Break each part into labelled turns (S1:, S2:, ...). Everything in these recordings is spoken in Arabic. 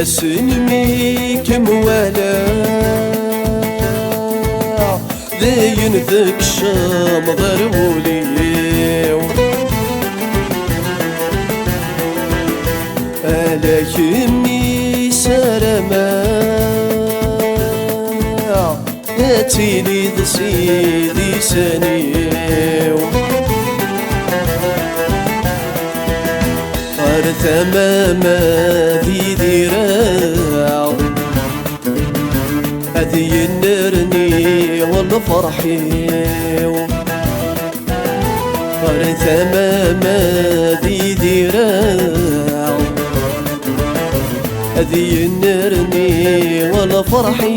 S1: سنميك مولا ذاين ذاك الشام ضربولي ألا يمي سلامة هاتيلي ذا سيدي سنيو تماما ذي ذراع هذي النرني والفرحي تماما ذي ذراع هذي النرني والفرحي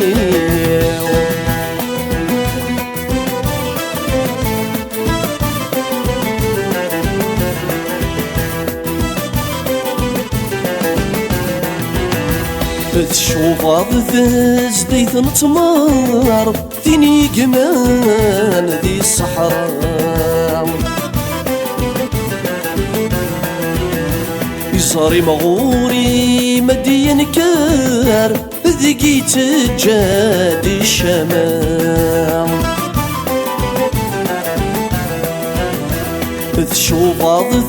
S1: تشوف ذز ديث نتمار ثيني قمان ذي الصحراء يصاري مغوري مدي نكار ذقيت جاد الشمال تشوف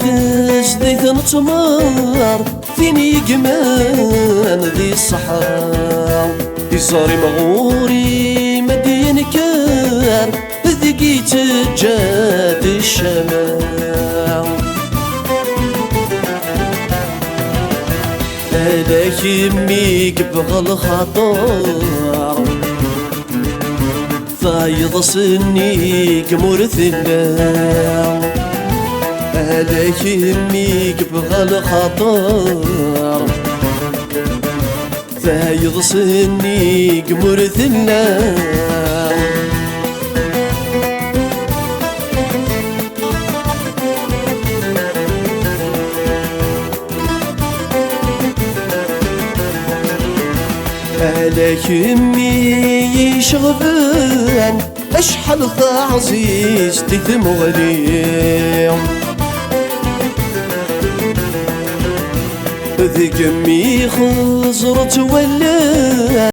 S1: ذز ديث نتمار ثيني قمان ذي الصحراء يصاري مغوري مدين كار ذقيت جاد الشمال ألا يميك بغى الخطر فايض سنيك مرثلا ألا يهميك بغى الخطر فايض سنيك مرثلا ألا يهمي شغبان أشحال عزيز تثمغلي ذي قمي خزرت ولا